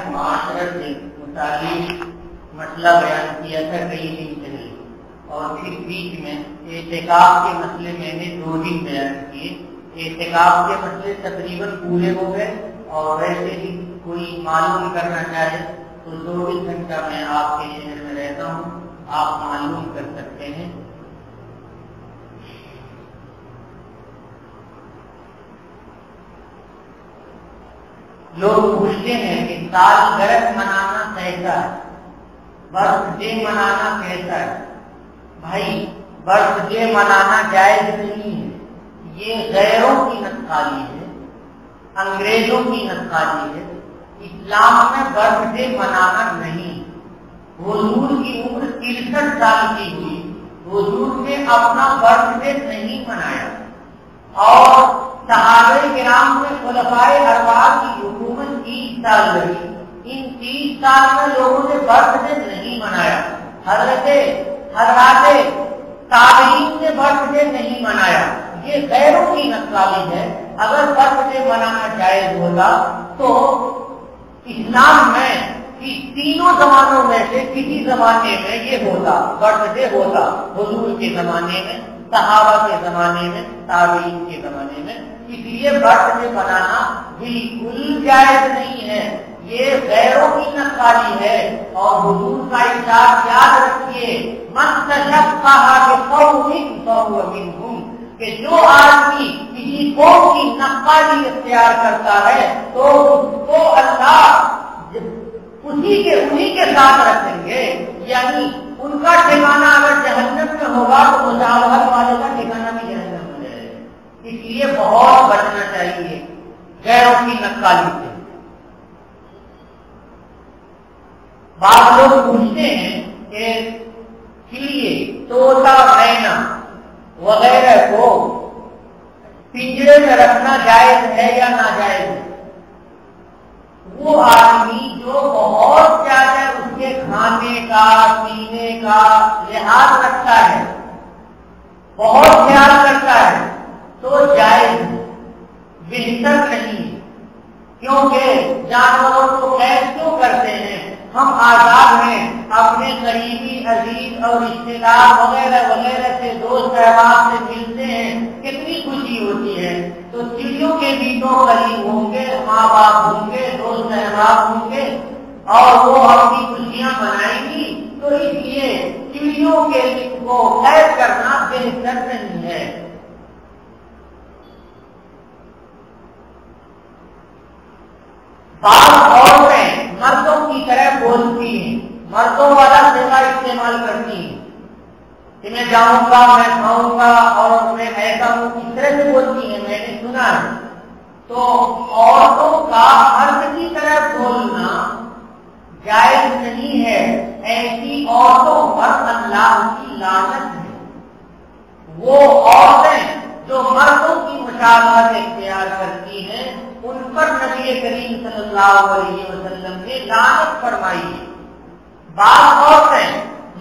معاشرت سے متعلق مسئلہ بیان کیا تھا کئی دن پہلے، اور پھر بیچ میں اعتکاف کے مسئلے میں نے 2 دن بیان کیے۔ اعتکاف کے مسئلے تقریباً پورے ہو گئے، اور ویسے بھی کوئی معلوم کرنا چاہے تو 2 گھنٹہ میں آپ کے شہر میں رہتا ہوں، آپ معلوم کر سکتے ہیں۔ لوگ پوچھتے ہیں کہ سالگرہ منانا کیسا ہے، برتھ ڈے منانا کیسا ہے؟ بھائی، برتھ ڈے منانا جائز نہیں ہے، یہ غیروں کی نسخالی ہے، انگریزوں کی نسخالی ہے۔ اسلام میں برتھ ڈے منانا نہیں۔ حضور کی عمر 63 سال کی ہوئی، حضور نے اپنا برتھ ڈے نہیں منایا، اور صحابہ کرام میں خلفائے اربعہ کی حکومت 30 سال رہی۔ ان 30 سال میں لوگوں نے برتھ ڈے نہیں منایا، حضرات تابعین نے برتھ ڈے نہیں منایا۔ یہ غیروں کی نسخالی ہے۔ اگر برتھ ڈے منانا جائز ہوگا تو اسلام میں تینوں زمانوں میں سے کسی زمانے میں یہ ہوتا، برتھ ڈے ہوتا، حضور کے زمانے میں، صحابہ کے زمانے میں، تابعین کے زمانے میں۔ اس لیے برتھ ڈے بنانا بالکل جائز نہیں ہے، یہ غیروں کی نسخالی ہے۔ اور حضور کا ارشاد یاد رکھیے، من تشبہ بقوم فہو منہم، کہ جو آدمی کسی قوم کی نسخالی اختیار کرتا ہے تو اس کو اللہ انہی کے ساتھ رکھیں گے۔ یعنی ان کا ٹھکانہ اگر جہنم میں ہوگا تو مشابہت والے کا ٹھکانہ بھی جہنم میں جائے گا۔ اس لیے بہت بچنا چاہیے غیروں کی نسخالی سے۔ بعض لوگ پوچھتے ہیں کہ چڑیے، طوطا، مینا وغیرہ کو پنجرے میں رکھنا جائز ہے یا ناجائز ہے؟ وہ آدمی جو بہت زیادہ اس کے کھانے کا پینے کا لحاظ رکھتا ہے، بہت خیال کرتا ہے، تو جائز ہے، بہتر نہیں ہے۔ کیونکہ جانوروں کو قید کیوں کرتے ہیں؟ ہم آزاد ہیں، اپنے قریبی عزیز اور رشتے دار وغیرہ وغیرہ سے، دوست احباب سے ملتے ہیں، کتنی خوشی ہوتی ہے۔ تو چڑیوں کے بھی تو قریب ہوں گے، ماں باپ ہوں گے، دوست احباب ہوں گے، اور وہ اپنی خوشیاں منائیں گی۔ تو اس لیے چڑیوں کے کو قید کرنا بہتر نہیں ہے۔ بعض عورتیں مردوں کی طرح بولتی ہیں، مردوں والا صیغہ استعمال کرتی ہیں کہ میں جاؤں گا، میں کھاؤں گا، اور میں ایسا ہوں، اس طرح سے بولتی ہیں، میں نے سنا ہے۔ تو عورتوں کا مرد کی طرح بولنا جائز نہیں ہے۔ ایسی عورتوں پر اللہ کی لعنت ہے۔ وہ عورتیں جو مردوں کی مشابہت اختیار کرتی ہیں، ان پر نبی کریم صلی اللہ علیہ وسلم نے لعنت فرمائی ہے۔ بعض عورتیں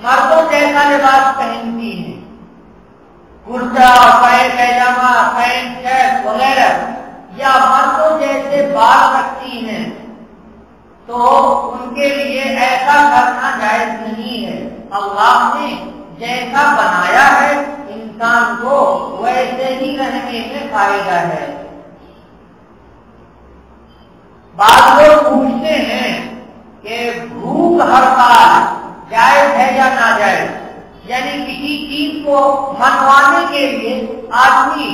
مردوں جیسا لباس پہنتی ہیں، کرتا، پیجامہ، پینٹ شرٹ وغیرہ، یا مردوں جیسے بال رکھتی ہیں، تو ان کے لیے ایسا کرنا جائز نہیں ہے۔ اللہ نے جیسا بنایا ہے انسان کو ویسے ہی رہنے میں فائدہ ہے۔ بعض لوگ پوچھتے ہیں کہ بھوک ہڑتال جائز ہے یا ناجائز؟ یعنی کسی چیز کو منوانے کے لیے آدمی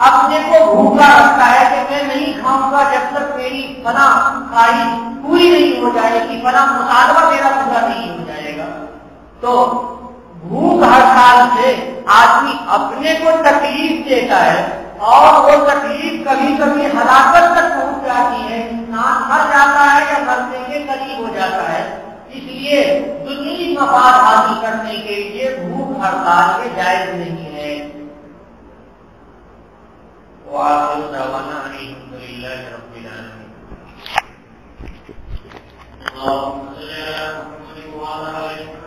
اپنے کو بھوکا رکھتا ہے کہ میں نہیں کھاؤں گا جب تک میری فلاں خواہش پوری نہیں ہو جائے گی، فلاں مطالبہ میرا پورا نہیں ہو جائے گا۔ تو بھوک ہڑتال سے آدمی اپنے کو تکلیف دیتا ہے، اور وہ تکلیف کبھی کبھی ہلاکت تک پہنچ جاتی ہے، انسان مر جاتا ہے یا مرنے کے قریب ہو جاتا ہے۔ اس لیے دنیوی مفاد حاصل کرنے کے لیے بھوک ہڑتال کے جائز نہیں ہے۔ وآخر دعوانا ان الحمد للہ رب العالمین۔ اللهم صل على محمد وعلى آل محمد